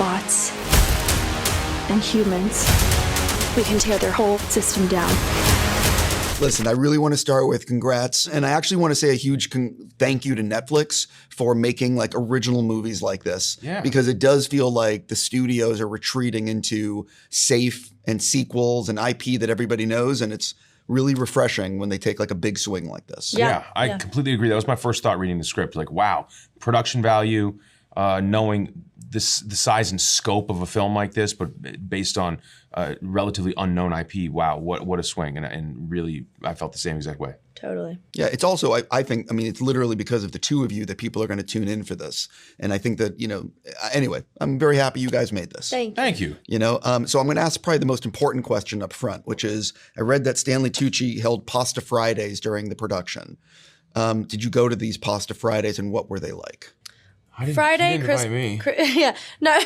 robots and humans, we can tear their whole system down. Listen, I really want to start with congrats, and I actually want to say a huge thank you to Netflix for making like original movies like this. Yeah. Because it does feel like the studios are retreating into safe and sequels and IP that everybody knows, and it's really refreshing when they take like a big swing like this. Yeah, I completely agree. That was my first thought reading the script. Like, wow, production value, knowing the size and scope of a film like this, but based on relatively unknown IP. Wow, what a swing. And really, I felt the same exact way. Totally. Yeah, it's also, I think, I mean, it's literally because of the two of you that people are going to tune in for this. And I think that, you know, anyway, I'm very happy you guys made this. Thank you. You know, so I'm going to ask probably the most important question up front, which is, I read that Stanley Tucci held Pasta Fridays during the production. Did you go to these Pasta Fridays, and what were they like? Friday, Chris, me. Yeah, no.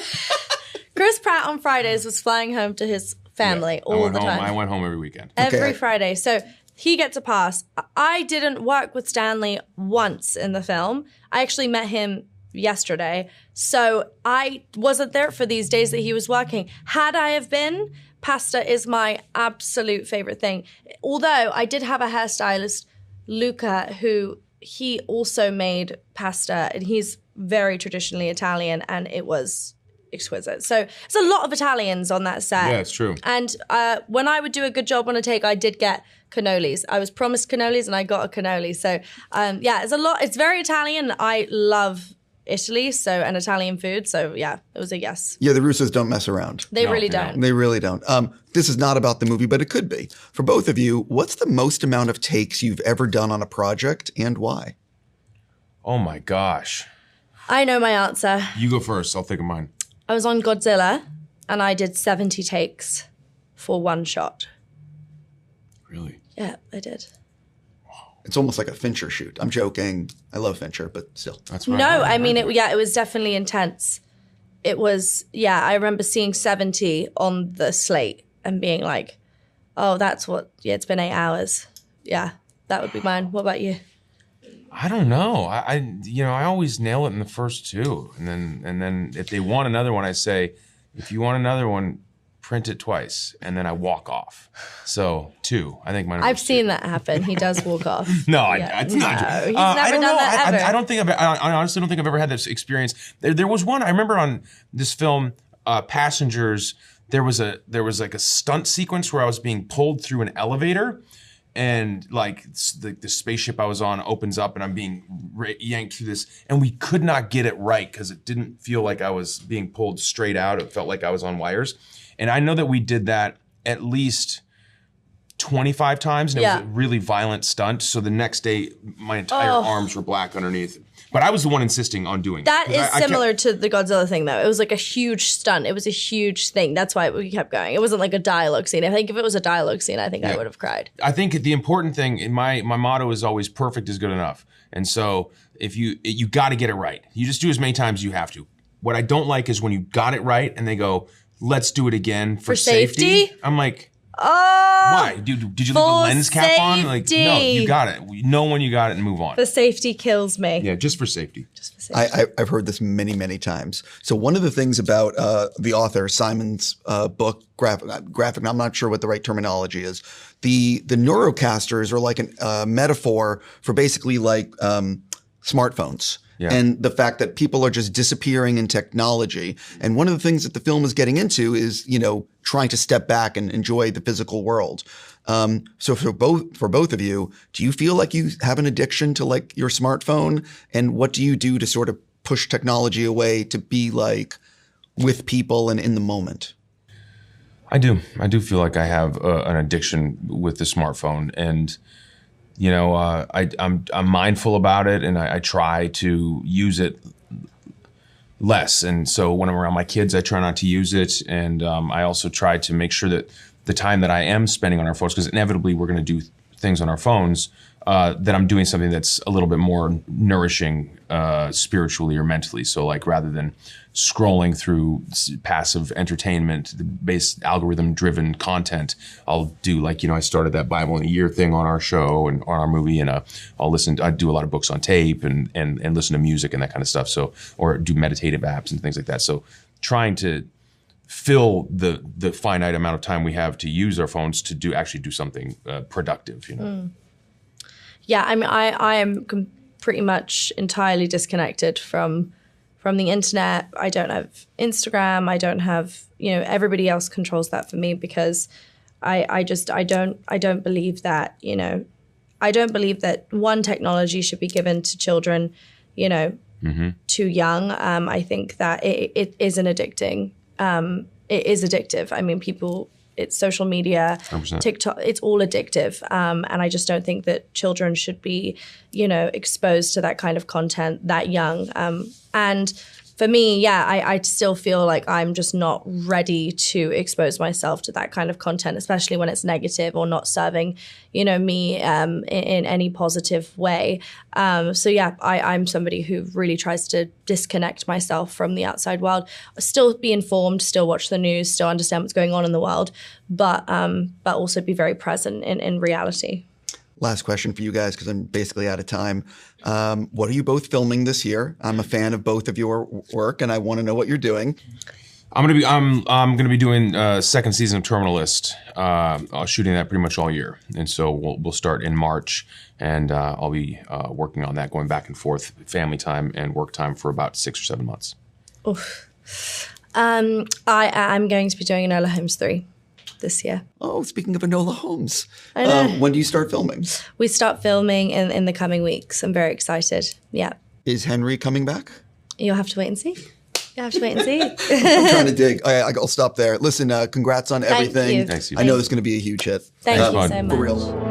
Chris Pratt on Fridays was flying home to his family all the time. I went home every weekend. Every Friday. So he gets a pass. I didn't work with Stanley once in the film. I actually met him yesterday. So I wasn't there for these days that he was working. Had I have been, pasta is my absolute favorite thing. Although I did have a hairstylist, Luca, who he also made pasta, and he's very traditionally Italian, and it was exquisite. So there's a lot of Italians on that set. Yeah, it's true. And when I would do a good job on a take, I did get cannolis. I was promised cannolis, and I got a cannoli. So yeah, it's a lot. It's very Italian. I love Italy, and Italian food. So yeah, it was a yes. Yeah, the Russos don't mess around. They really don't. They really don't. This is not about the movie, but it could be. For both of you, what's the most amount of takes you've ever done on a project, and why? Oh my gosh. I know my answer. You go first. I'll think of mine. I was on Godzilla, and I did 70 takes for one shot. Really? Yeah, I did. It's almost like a Fincher shoot. I'm joking. I love Fincher, but still. That's right. No, I mean, it was definitely intense. It was, I remember seeing 70 on the slate and being like, oh, it's been 8 hours. Yeah, that would be mine. What about you? I don't know. I always nail it in the first two, and then if they want another one, I say, if you want another one, print it twice, and then I walk off. So 2. I think mine. I've seen that happen. He does walk off. No, it's not true. He's never done that ever. I don't think I honestly don't think I've ever had this experience. There was one I remember on this film, Passengers. There was like a stunt sequence where I was being pulled through an elevator. And like the spaceship I was on opens up, and I'm being yanked through this, and we could not get it right because it didn't feel like I was being pulled straight out. It felt like I was on wires. And I know that we did that at least 25 times, and it was a really violent stunt. So the next day, my entire arms were black underneath. But I was the one insisting on doing that. That is similar to the Godzilla thing, though. It was like a huge stunt. It was a huge thing. That's why we kept going. It wasn't like a dialogue scene. I think if it was a dialogue scene, I think I would have cried. I think the important thing, in my motto is always perfect is good enough. And so if you got to get it right. You just do as many times as you have to. What I don't like is when you got it right and they go, let's do it again for safety. I'm like, why? Did you leave the lens cap on? Like, no, you got it. Know when you got it and move on. The safety kills me. Yeah, just for safety. I've heard this many, many times. So one of the things about the author, Simon's book, graphic, I'm not sure what the right terminology is. The neurocasters are like a metaphor for basically like smartphones. Yeah. And the fact that people are just disappearing in technology. And one of the things that the film is getting into is, trying to step back and enjoy the physical world. So for both of you, do you feel like you have an addiction to like your smartphone? And what do you do to sort of push technology away to be like with people and in the moment? I do feel like I have an addiction with the smartphone, and I'm mindful about it, and I try to use it less. And so when I'm around my kids, I try not to use it. And I also try to make sure that the time that I am spending on our phones, because inevitably we're going to do things on our phones, that I'm doing something that's a little bit more nourishing spiritually or mentally. So like rather than scrolling through passive entertainment, based algorithm-driven content, I'll do like, I started that Bible in a Year thing on our show and on our movie, and I do a lot of books on tape and listen to music and that kind of stuff. So, or do meditative apps and things like that. So trying to fill the finite amount of time we have to use our phones to actually do something productive, you know. Yeah, I mean, I am pretty much entirely disconnected from the internet. I don't have Instagram. I don't have, everybody else controls that for me, because I don't believe that, I don't believe that one technology should be given to children, too young. I think that it is an addicting. It is addictive. I mean, it's social media, 100%. TikTok, it's all addictive. And I just don't think that children should be, exposed to that kind of content that young. And for me, yeah, I still feel like I'm just not ready to expose myself to that kind of content, especially when it's negative or not serving, me in any positive way. So yeah, I'm somebody who really tries to disconnect myself from the outside world, still be informed, still watch the news, still understand what's going on in the world, but also be very present in reality. Last question for you guys, because I'm basically out of time. What are you both filming this year? I'm a fan of both of your work, and I want to know what you're doing. I'm gonna be doing second season of Terminal List. Shooting that pretty much all year, and so we'll start in March, and I'll be working on that, going back and forth, family time and work time, for about 6 or 7 months. Oof. I'm going to be doing Enola Holmes 3 this year. Oh, speaking of Enola Holmes, I know. When do you start filming? We start filming in the coming weeks. I'm very excited. Yeah. Is Henry coming back? You'll have to wait and see. You'll have to wait and see. I'm trying to dig. I'll stop there. Listen, congrats on everything. Thank you. Thanks, I know this is going to be a huge hit. Thank you bud. so much. For real.